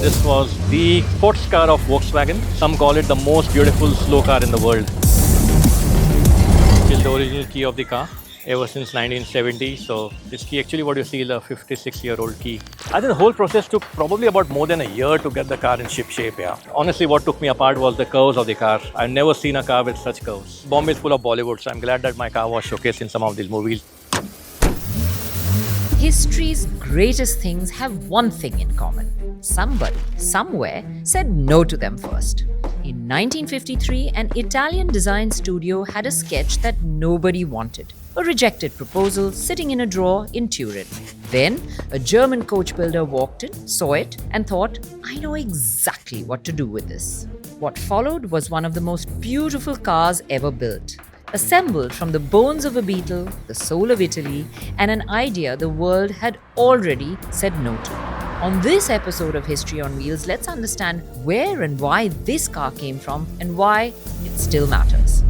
this was the sports car of Volkswagen. Some call it the most beautiful slow car in the world. Still the original key of the car ever since 1970. So this key, actually what you see is a 56-year-old key. I think the whole process took probably about more than a year to get the car in ship shape. Yeah. Honestly, what took me apart was the curves of the car. I've never seen a car with such curves. Bombay is full of Bollywood, so I'm glad that my car was showcased in some of these movies. History's greatest things have one thing in common. Somebody, somewhere, said no to them first. In 1953, an Italian design studio had a sketch that nobody wanted. A rejected proposal sitting in a drawer in Turin. Then, a German coach builder walked in, saw it, and thought, I know exactly what to do with this. What followed was one of the most beautiful cars ever built. Assembled from the bones of a beetle, the soul of Italy, and an idea the world had already said no to. On this episode of History on Wheels, let's understand where and why this car came from and why it still matters.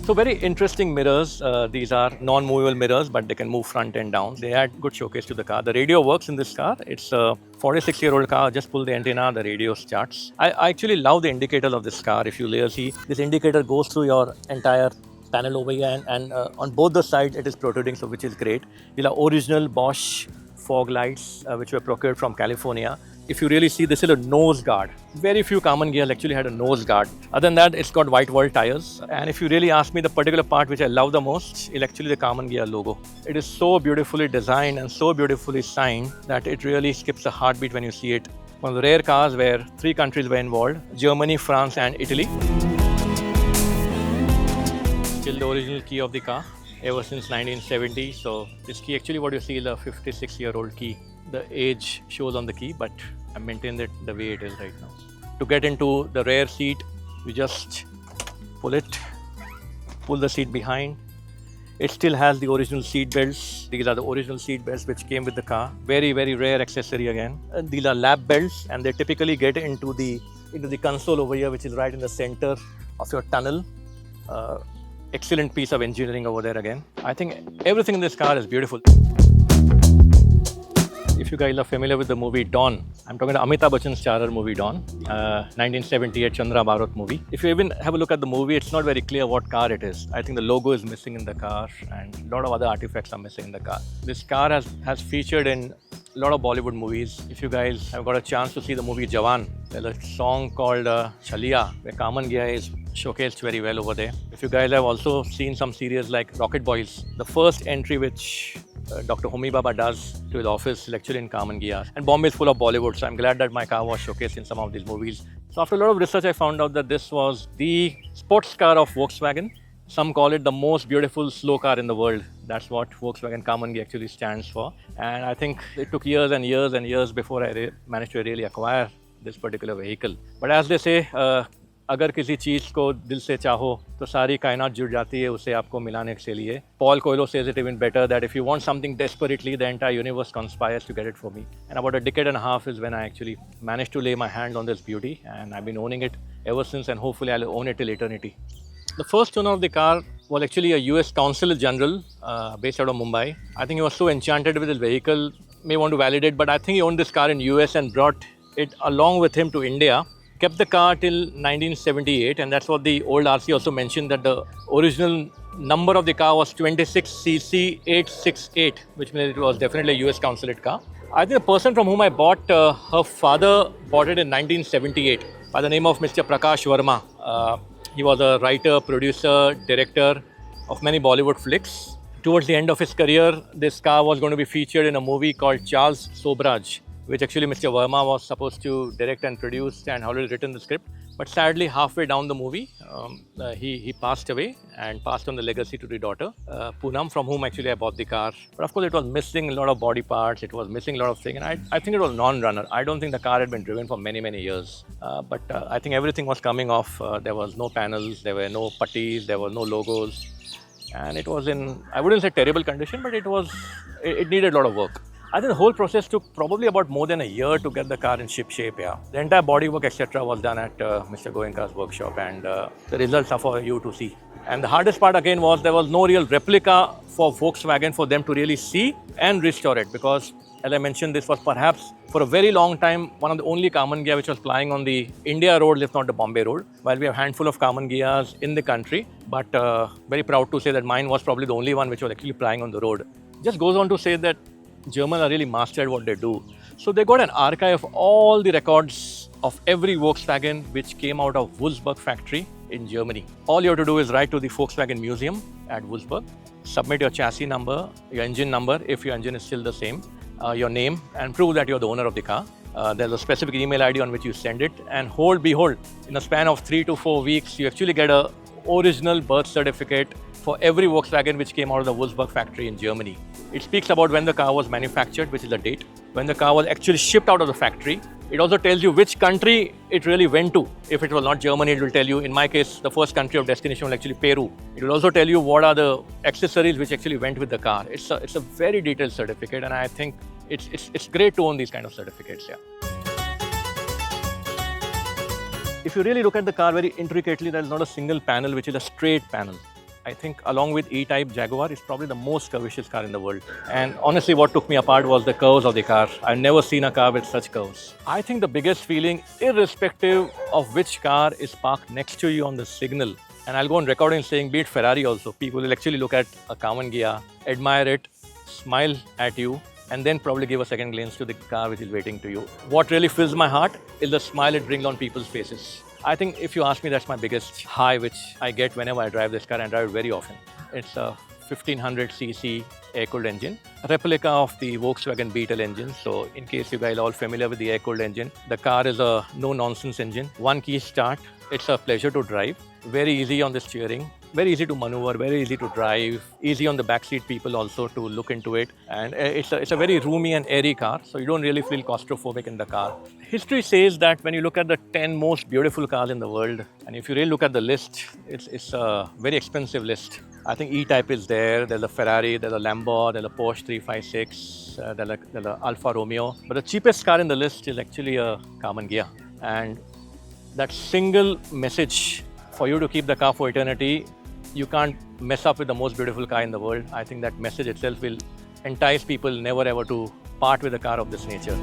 So very interesting mirrors. These are non-movable mirrors, but they can move front and down. They add good showcase to the car. The radio works in this car. It's a 46-year-old car. Just pull the antenna, the radio starts. I actually love the indicators of this car. If you later see, this indicator goes through your entire panel over here, and on both the sides it is protruding, so which is great. These are original Bosch fog lights, which were procured from California. If you really see, this is a nose guard. Very few Karmann Ghia actually had a nose guard. Other than that, it's got white wall tires. And if you really ask me, the particular part which I love the most is actually the Karmann Ghia logo. It is so beautifully designed and so beautifully signed that it really skips a heartbeat when you see it. One of the rare cars where 3 countries were involved: Germany, France and Italy. Still the original key of the car ever since 1970. So this key, actually what you see is a 56-year-old key. The age shows on the key, but I maintained it the way it is right now. To get into the rear seat, you just pull the seat behind. It still has the original seat belts. These are the original seat belts which came with the car. Very, very rare accessory again. And these are lap belts, and they typically get into the console over here, which is right in the center of your tunnel. Excellent piece of engineering over there again. I think everything in this car is beautiful. If you guys are familiar with the movie Dawn, I'm talking about Amitabh Bachchan starrer movie Dawn, 1978 Chandra Bharat movie. If you even have a look at the movie, it's not very clear what car it is. I think the logo is missing in the car and a lot of other artifacts are missing in the car. This car has featured in a lot of Bollywood movies. If you guys have got a chance to see the movie Jawan, there's a song called Chaliya, where Karmann Ghia is showcased very well over there. If you guys have also seen some series like Rocket Boys, the first entry which Dr. Homi Baba does to his office is actually in Karmann Ghia. And Bombay is full of Bollywood, so I'm glad that my car was showcased in some of these movies. So after a lot of research, I found out that this was the sports car of Volkswagen. Some call it the most beautiful slow car in the world. That's what Volkswagen Karmann Ghia actually stands for. And I think it took years and years and years before I managed to really acquire this particular vehicle. But as they say, अगर किसी चीज़ को दिल से चाहो तो सारी कायनात जुड़ जाती है उसे आपको मिलाने के लिए. Paul Coelho says it even better, that if you want something desperately, the entire universe conspires to get it for me. And about a decade and a half is when I actually managed to lay my hand on this beauty, and I've been owning it ever since, and hopefully I'll own it till eternity. The first owner of the car was actually a US Consul General based out of Mumbai. I think he was so enchanted with his vehicle, may want to validate, but I think he owned this car in US and brought it along with him to India. Kept the car till 1978, and that's what the old RC also mentioned, that the original number of the car was 26cc868, which means it was definitely a US consulate car. I think the person from whom I bought, her father bought it in 1978 by the name of Mr. Prakash Verma. He was a writer, producer, director of many Bollywood flicks. Towards the end of his career, this car was going to be featured in a movie called Charles Sobraj, which actually Mr. Verma was supposed to direct and produce and already written the script. But sadly, halfway down the movie, he passed away and passed on the legacy to the daughter, Poonam, from whom actually I bought the car. But of course, it was missing a lot of body parts, it was missing a lot of things, and I think it was non-runner. I don't think the car had been driven for many, many years. But I think everything was coming off. There was no panels, there were no putties, there were no logos. And it was in, I wouldn't say terrible condition, but it needed a lot of work. I think the whole process took probably about more than a year to get the car in ship shape. Yeah, the entire bodywork etc. was done at Mr. Goenka's workshop, and the results are for you to see. And the hardest part again was there was no real replica for Volkswagen for them to really see and restore it, because as I mentioned, this was perhaps for a very long time one of the only Karmann Ghia which was flying on the India road, if not the Bombay road. While we have a handful of Karmann Ghias in the country, but very proud to say that mine was probably the only one which was actually flying on the road. Just goes on to say that Germans are really mastered at what they do. So they got an archive of all the records of every Volkswagen which came out of Wolfsburg factory in Germany. All you have to do is write to the Volkswagen Museum at Wolfsburg, submit your chassis number, your engine number, if your engine is still the same, your name, and prove that you're the owner of the car. There's a specific email ID on which you send it, and behold, in a span of 3 to 4 weeks, you actually get a original birth certificate for every Volkswagen which came out of the Wolfsburg factory in Germany. It speaks about when the car was manufactured, which is the date, when the car was actually shipped out of the factory. It also tells you which country it really went to. If it was not Germany, it will tell you, in my case, the first country of destination was actually Peru. It will also tell you what are the accessories which actually went with the car. It's a very detailed certificate, and I think it's great to own these kind of certificates. Yeah. If you really look at the car very intricately, there is not a single panel which is a straight panel. I think along with E-Type Jaguar, it's probably the most curvaceous car in the world. And honestly, what took me apart was the curves of the car. I've never seen a car with such curves. I think the biggest feeling, irrespective of which car is parked next to you on the signal, and I'll go on recording saying, be it Ferrari also, people will actually look at a Karmann Ghia, admire it, smile at you, and then probably give a second glance to the car which is waiting to you. What really fills my heart is the smile it brings on people's faces. I think if you ask me, that's my biggest high which I get whenever I drive this car, and I drive it very often. It's a 1500cc air-cooled engine, a replica of the Volkswagen Beetle engine. So in case you guys are all familiar with the air-cooled engine, the car is a no-nonsense engine. One key start. It's a pleasure to drive. Very easy on the steering. Very easy to maneuver, very easy to drive, easy on the backseat people also to look into it. And it's a very roomy and airy car, so you don't really feel claustrophobic in the car. History says that when you look at the 10 most beautiful cars in the world, and if you really look at the list, it's a very expensive list. I think E-Type is there, there's a Ferrari, there's a Lambo, there's a Porsche 356, there's a Alfa Romeo. But the cheapest car in the list is actually a Karmann Ghia. And that single message for you to keep the car for eternity, you can't mess up with the most beautiful car in the world. I think that message itself will entice people never ever to part with a car of this nature.